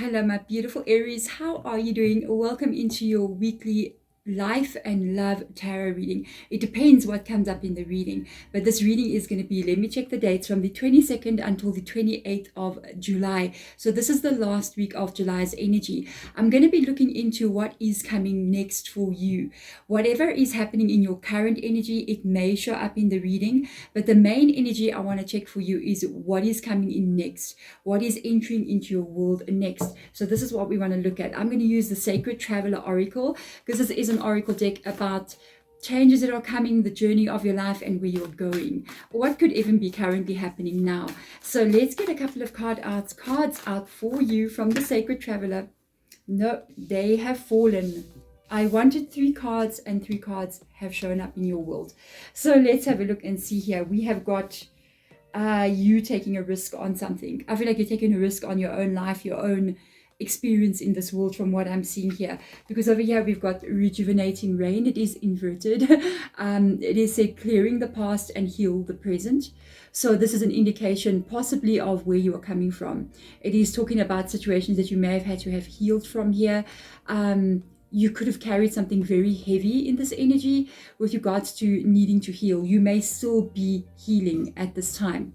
Hello, my beautiful Aries. How are you doing? Welcome into your weekly life and love tarot reading. It depends what comes up in the reading, but this reading is going to be, let me check the dates, from the 22nd until the 28th of July. So this is the last week of July's energy. I'm going to be looking into what is coming next for you. Whatever is happening in your current energy, it may show up in the reading, but the main energy I want to check for you is what is coming in next, what is entering into your world next. So this is what we want to look at. I'm going to use the Sacred Traveler Oracle because this is an oracle deck about changes that are coming, the journey of your life, and where you're going. What could even be currently happening now? So let's get a couple of cards out for you from the Sacred Traveler. No, they have fallen. I wanted 3 cards, and 3 cards have shown up in your world. So let's have a look and see here. We have got you taking a risk on something. I feel like you're taking a risk on your own life, your own experience in this world, from what I'm seeing here, because over here we've got rejuvenating rain. It is inverted. It is said clearing the past and heal the present. So this is an indication possibly of where you are coming from. It is talking about situations that you may have had to have healed from here. You could have carried something very heavy in this energy with regards to needing to heal. You may still be healing at this time.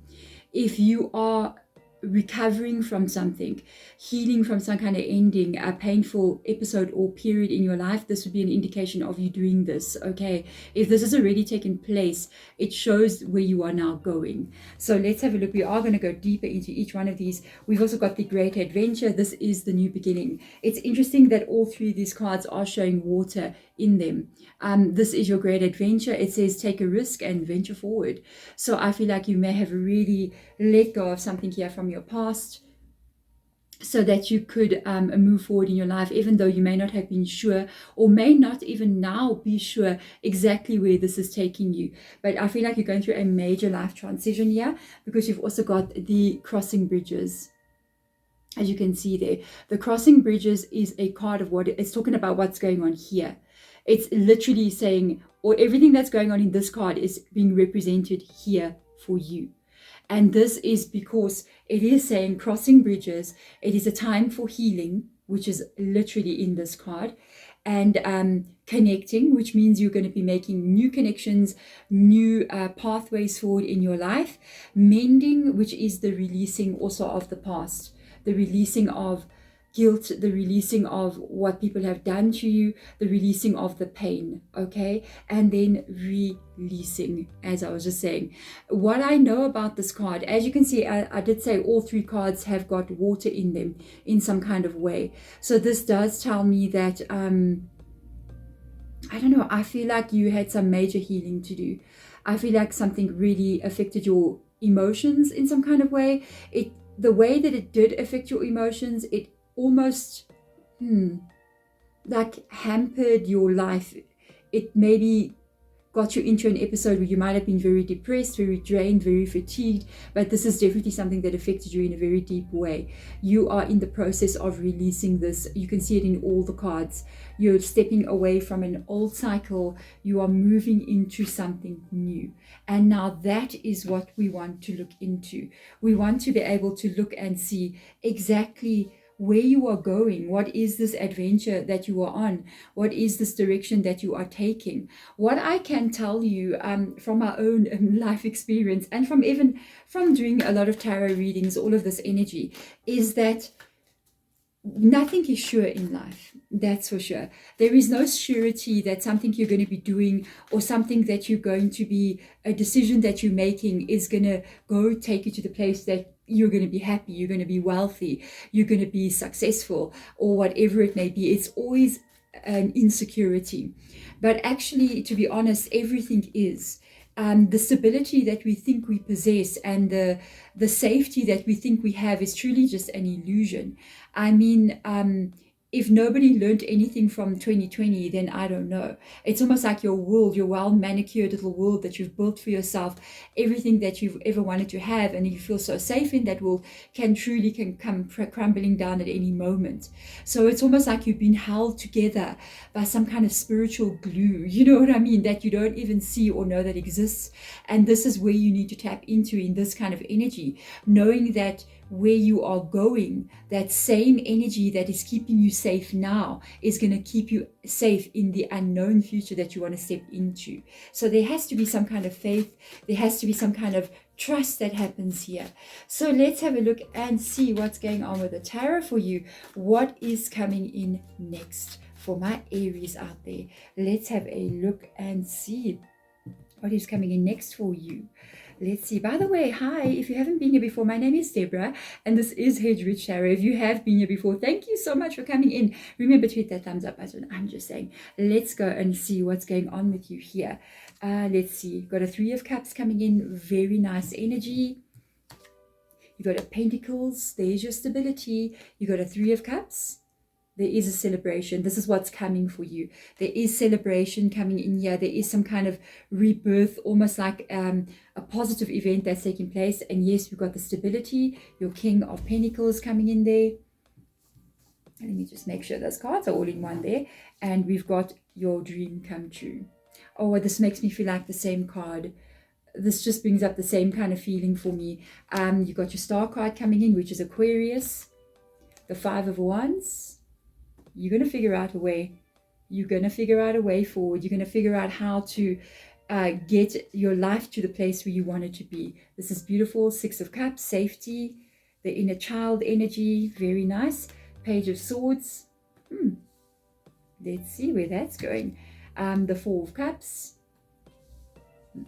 If you are recovering from something, healing from some kind of ending, a painful episode or period in your life, this would be an indication of you doing this. Okay, if this has already taken place, it shows where you are now going. So let's have a look. We are going to go deeper into each one of these. We've also got the Great Adventure. This is the new beginning. It's interesting that all 3 of these cards are showing water in them. This is your great adventure. It says take a risk and venture forward. So I feel like you may have really let go of something here from your past so that you could move forward in your life, even though you may not have been sure, or may not even now be sure exactly where this is taking you. But I feel like you're going through a major life transition here, because you've also got the crossing bridges. As you can see there, the crossing bridges is a card of what it's talking about, what's going on here. It's literally saying, or everything that's going on in this card is being represented here for you. And this is because it is saying crossing bridges. It is a time for healing, which is literally in this card, and connecting, which means you're going to be making new connections, new pathways forward in your life. Mending, which is the releasing also of the past, the releasing of guilt, the releasing of what people have done to you, the releasing of the pain, okay? And then releasing, as I was just saying. What I know about this card, as you can see, I did say all 3 cards have got water in them in some kind of way. So this does tell me that, I don't know, I feel like you had some major healing to do. I feel like something really affected your emotions in some kind of way. The way that it did affect your emotions, it almost like hampered your life. It maybe got you into an episode where you might have been very depressed, very drained, very fatigued, but this is definitely something that affected you in a very deep way. You are in the process of releasing this. You can see it in all the cards. You're stepping away from an old cycle. You are moving into something new. And now that is what we want to look into. We want to be able to look and see exactly where you are going. What is this adventure that you are on? What is this direction that you are taking? What I can tell you from my own life experience, and from doing a lot of tarot readings, all of this energy, is that nothing is sure in life. That's for sure. There is no surety that something you're going to be doing, or something that you're going to be, a decision that you're making is going to go take you to the place that you're going to be happy, you're going to be wealthy, you're going to be successful, or whatever it may be. It's always an insecurity. But actually, to be honest, everything is. The stability that we think we possess and the safety that we think we have is truly just an illusion. I mean, if nobody learned anything from 2020, then I don't know. It's almost like your world, your well-manicured little world that you've built for yourself, everything that you've ever wanted to have, and you feel so safe in that world, can come crumbling down at any moment. So it's almost like you've been held together by some kind of spiritual glue, you know what I mean, that you don't even see or know that exists. And this is where you need to tap into in this kind of energy, knowing that where you are going, that same energy that is keeping you safe now is going to keep you safe in the unknown future that you want to step into. So there has to be some kind of faith, there has to be some kind of trust that happens here. So let's have a look and see what's going on with the tarot for you. What is coming in next for my Aries out there? Let's have a look and see what is coming in next for you. Let's see. By the way, hi, if you haven't been here before, my name is Deborah, and this is Hedge Rich Tarot. If you have been here before, thank you so much for coming in. Remember to hit that thumbs up button. I'm just saying, let's go and see what's going on with you here. Let's see. Got a 3 of Cups coming in. Very nice energy. You got a Pentacles. There's your stability. You got a 3 of Cups. There is a celebration. This is what's coming for you. There is celebration coming in here. There is some kind of rebirth, almost like a positive event that's taking place. And yes, we've got the stability, your King of Pentacles coming in there. Let me just make sure those cards are all in one there. And we've got your dream come true. Oh, this makes me feel like the same card. This just brings up the same kind of feeling for me. You've got your star card coming in, which is Aquarius. The 5 of Wands. You're going to figure out a way. You're going to figure out a way forward. You're going to figure out how to get your life to the place where you want it to be. This is beautiful. 6 of Cups, safety, the inner child energy. Very nice. Page of Swords. Let's see where that's going. The 4 of Cups.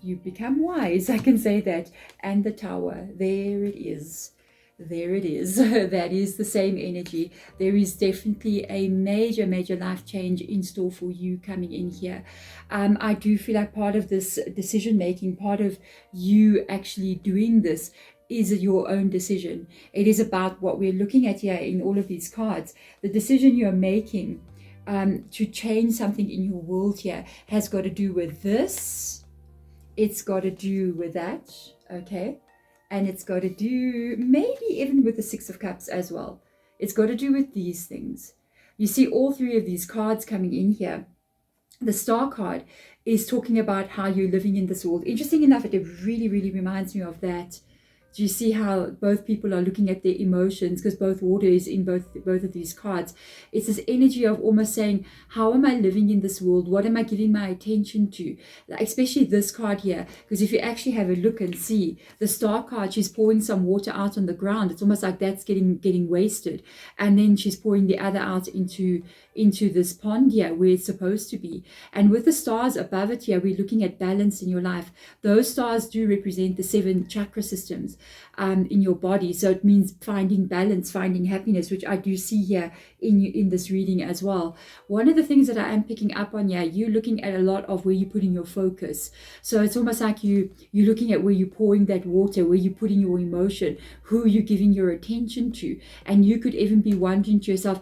You become wise, I can say that. And the Tower. There it is. There it is. That is the same energy. There is definitely a major life change in store for you coming in here. I do feel like part of this decision making, part of you actually doing this is your own decision. It is about what we're looking at here in all of these cards. The decision you're making to change something in your world here has got to do with this. It's got to do with that. Okay. And it's got to do maybe even with the 6 of Cups as well. It's got to do with these things. You see all 3 of these cards coming in here. The Star card is talking about how you're living in this world. Interesting enough, it really reminds me of that. Do you see how both people are looking at their emotions? Because both water is in both of these cards. It's this energy of almost saying, how am I living in this world? What am I giving my attention to? Especially this card here. Because if you actually have a look and see, the Star card, she's pouring some water out on the ground. It's almost like that's getting wasted. And then she's pouring the other out into this pond here where it's supposed to be. And with the stars above it here, we're looking at balance in your life. Those stars do represent the 7 chakra systems in your body. So it means finding balance, finding happiness, which I do see here in this reading as well. One of the things that I am picking up on here, you're looking at a lot of where you're putting your focus. So it's almost like you're looking at where you're pouring that water, where you're putting your emotion, who you're giving your attention to. And you could even be wondering to yourself,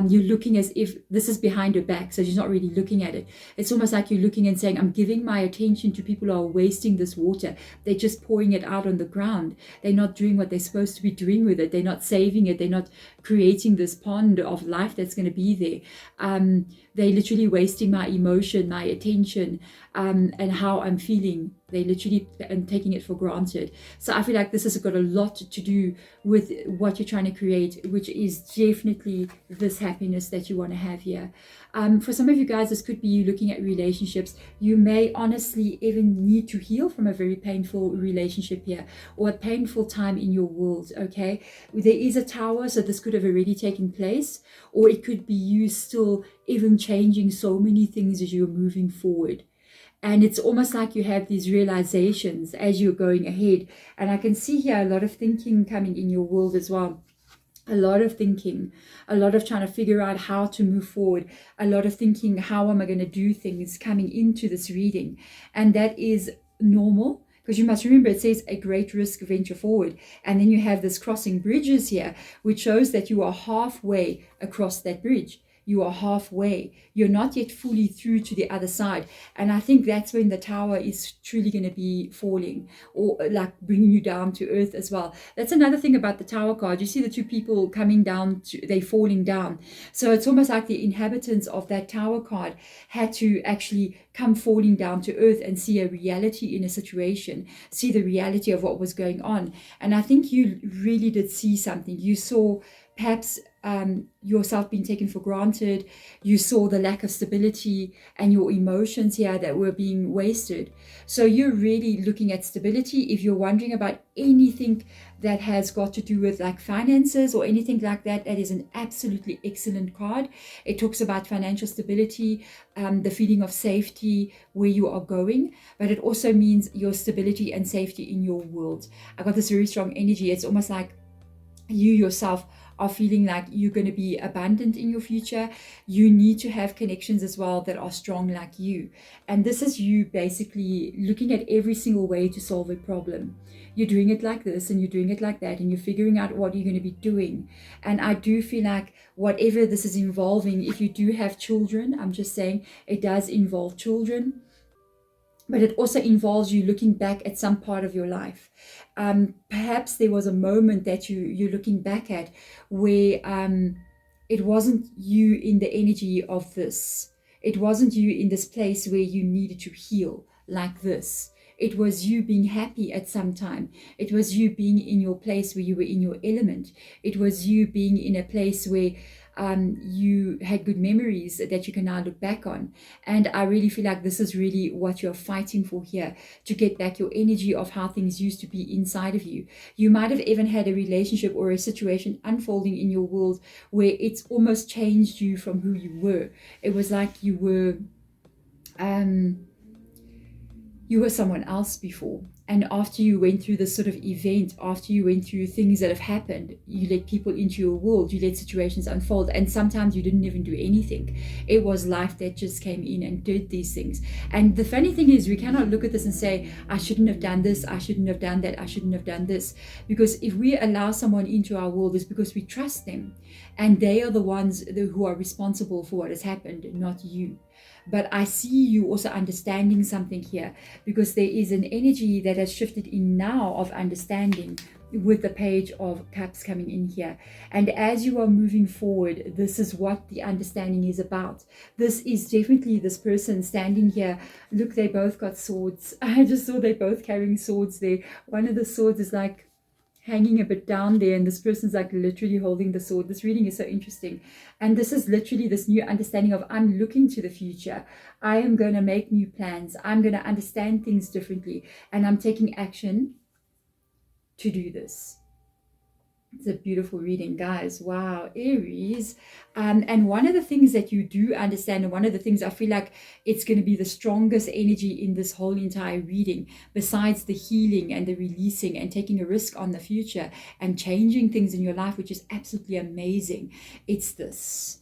you're looking as if this is behind her back, so she's not really looking at it. It's almost like you're looking and saying, I'm giving my attention to people who are wasting this water. They're just pouring it out on the ground. They're not doing what they're supposed to be doing with it. They're not saving it. They're not creating this pond of life that's going to be there. They're literally wasting my emotion, my attention, and how I'm feeling. They literally and taking it for granted. So I feel like this has got a lot to do with what you're trying to create, which is definitely this happiness that you want to have here. For some of you guys, this could be you looking at relationships. You may honestly even need to heal from a very painful relationship here, or a painful time in your world. Okay, there is a Tower, so this could have already taken place, or it could be you still even changing so many things as you're moving forward. And it's almost like you have these realizations as you're going ahead. And I can see here a lot of thinking coming in your world as well. A lot of thinking, a lot of trying to figure out how to move forward, a lot of thinking, how am I going to do things coming into this reading? And that is normal. Because you must remember, it says a great risk venture forward. And then you have this crossing bridges here, which shows that you are halfway across that bridge. you are halfway. You're not yet fully through to the other side. And I think that's when the tower is truly going to be falling, or like bringing you down to earth as well. That's another thing about the tower card. You see the two people coming down, they're falling down. So it's almost like the inhabitants of that tower card had to actually come falling down to earth and see a reality in a situation, see the reality of what was going on. And I think you really did see something. You saw perhaps yourself being taken for granted. You saw the lack of stability and your emotions here that were being wasted. So you're really looking at stability. If you're wondering about anything that has got to do with like finances or anything like that, that is an absolutely excellent card. It talks about financial stability, the feeling of safety where you are going, but it also means your stability and safety in your world. I got this very strong energy. It's almost like you yourself are feeling like you're going to be abundant in your future. You need to have connections as well that are strong like you. And this is you basically looking at every single way to solve a problem. You're doing it like this and you're doing it like that, and you're figuring out what you're going to be doing. And I do feel like whatever this is involving, if you do have children, I'm just saying it does involve children, but it also involves you looking back at some part of your life. Perhaps there was a moment that you're looking back at where it wasn't you in the energy of this. It wasn't you in this place where you needed to heal like this. It was you being happy at some time. It was you being in your place where you were in your element. It was you being in a place where you had good memories that you can now look back on. And I really feel like this is really what you're fighting for here, to get back your energy of how things used to be inside of you. You might have even had a relationship or a situation unfolding in your world where it's almost changed you from who you were. It was like you were someone else before. And after you went through this sort of event, after you went through things that have happened, you let people into your world, you let situations unfold, and sometimes you didn't even do anything. It was life that just came in and did these things. And the funny thing is, we cannot look at this and say, I shouldn't have done this, I shouldn't have done that, I shouldn't have done this. Because if we allow someone into our world, it's because we trust them. And they are the ones who are responsible for what has happened, not you. But I see you also understanding something here, because there is an energy that has shifted in now of understanding with the Page of Cups coming in here. And as you are moving forward, this is what the understanding is about. This is definitely this person standing here. Look, they both got swords. I just saw they both carrying swords there. One of the swords is like hanging a bit down there, and this person's like literally holding the sword. This reading is so interesting. And this is literally this new understanding of, I'm looking to the future. I am going to make new plans. I'm going to understand things differently. And I'm taking action to do this. It's a beautiful reading, guys. Wow, Aries. And one of the things that you do understand, and one of the things I feel like it's going to be the strongest energy in this whole entire reading, besides the healing and the releasing and taking a risk on the future and changing things in your life, which is absolutely amazing. It's this.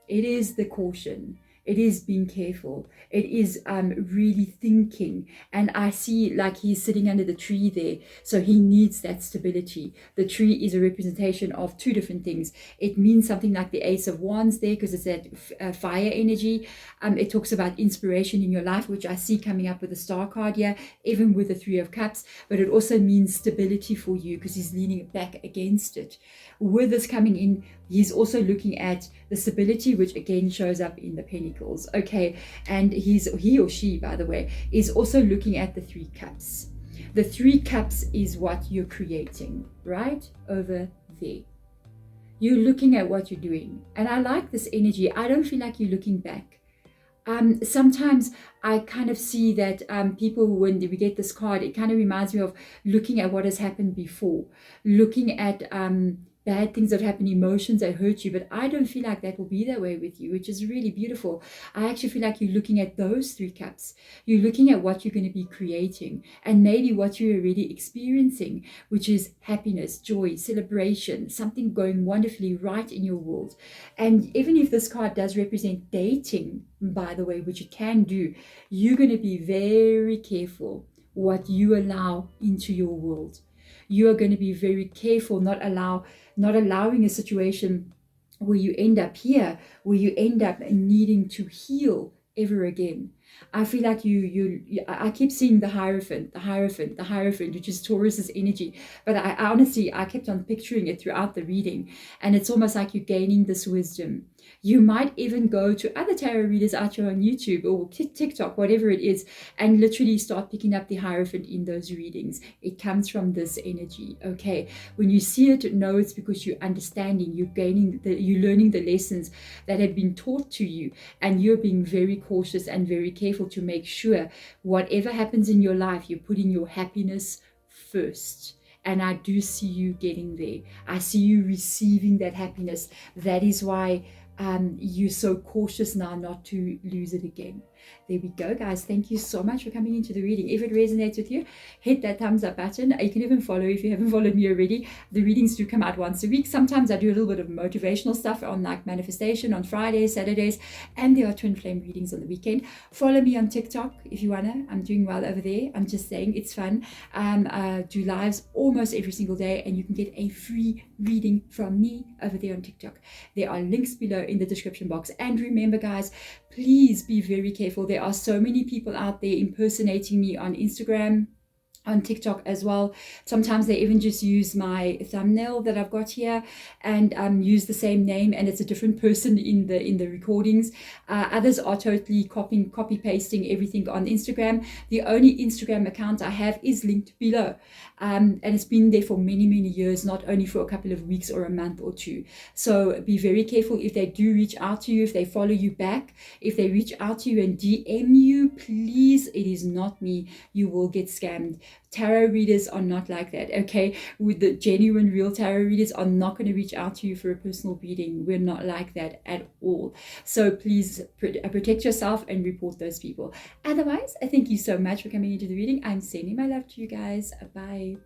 It is the caution. It is being careful. It is really thinking. And I see like he's sitting under the tree there. So he needs that stability. The tree is a representation of two different things. It means something like the Ace of Wands there, because it's that fire energy. It talks about inspiration in your life, which I see coming up with the Star card here, even with the Three of Cups. But it also means stability for you, because he's leaning back against it. With this coming in, he's also looking at the stability, which again shows up in the Pentacles. Okay, and he or she, by the way, is also looking at the Three Cups. The Three Cups is what you're creating, right? Over there. You're looking at what you're doing. And I like this energy. I don't feel like you're looking back. Sometimes I kind of see that people, when we get this card, it kind of reminds me of looking at what has happened before, looking at bad things that happen, emotions that hurt you. But I don't feel like that will be that way with you, which is really beautiful. I actually feel like you're looking at those Three Cups. You're looking at what you're going to be creating, and maybe what you're already experiencing, which is happiness, joy, celebration, something going wonderfully right in your world. And even if this card does represent dating, by the way, which it can do, you're going to be very careful what you allow into your world. You are going to be very careful, not allowing a situation where you end up here, where you end up needing to heal ever again. I feel like I keep seeing the Hierophant, the Hierophant, the Hierophant, which is Taurus's energy. But I honestly, I kept on picturing it throughout the reading. And it's almost like you're gaining this wisdom. You might even go to other tarot readers out here on YouTube or TikTok, whatever it is, and literally start picking up the Hierophant in those readings. It comes from this energy, okay? When you see it, know it's because you're understanding, you're you're learning the lessons that have been taught to you, and you're being very cautious and very careful to make sure whatever happens in your life, you're putting your happiness first. And I do see you getting there. I see you receiving that happiness. That is why you're so cautious now not to lose it again. There we go, guys. Thank you so much for coming into the reading. If it resonates with you, hit that thumbs up button. You can even follow if you haven't followed me already. The readings do come out once a week. Sometimes I do a little bit of motivational stuff on like manifestation on Fridays, Saturdays, and there are twin flame readings on the weekend. Follow me on TikTok if you wanna. I'm doing well over there. I'm just saying it's fun. Do lives almost every single day, and you can get a free reading from me over there on TikTok. There are links below in the description box. And remember, guys, please be very careful. There are so many people out there impersonating me on Instagram, on TikTok as well. Sometimes they even just use my thumbnail that I've got here and use the same name, and it's a different person in the recordings. Others are totally copy pasting everything on Instagram. The only Instagram account I have is linked below, and it's been there for many years, not only for a couple of weeks or a month or two. So be very careful if they do reach out to you, if they follow you back, if they reach out to you and DM you, please, it is not me. You will get scammed. Tarot readers are not like that, okay? With the genuine, real tarot readers are not going to reach out to you for a personal reading. We're not like that at all. So please protect yourself and report those people. Otherwise, I thank you so much for coming into the reading. I'm sending my love to you guys. Bye.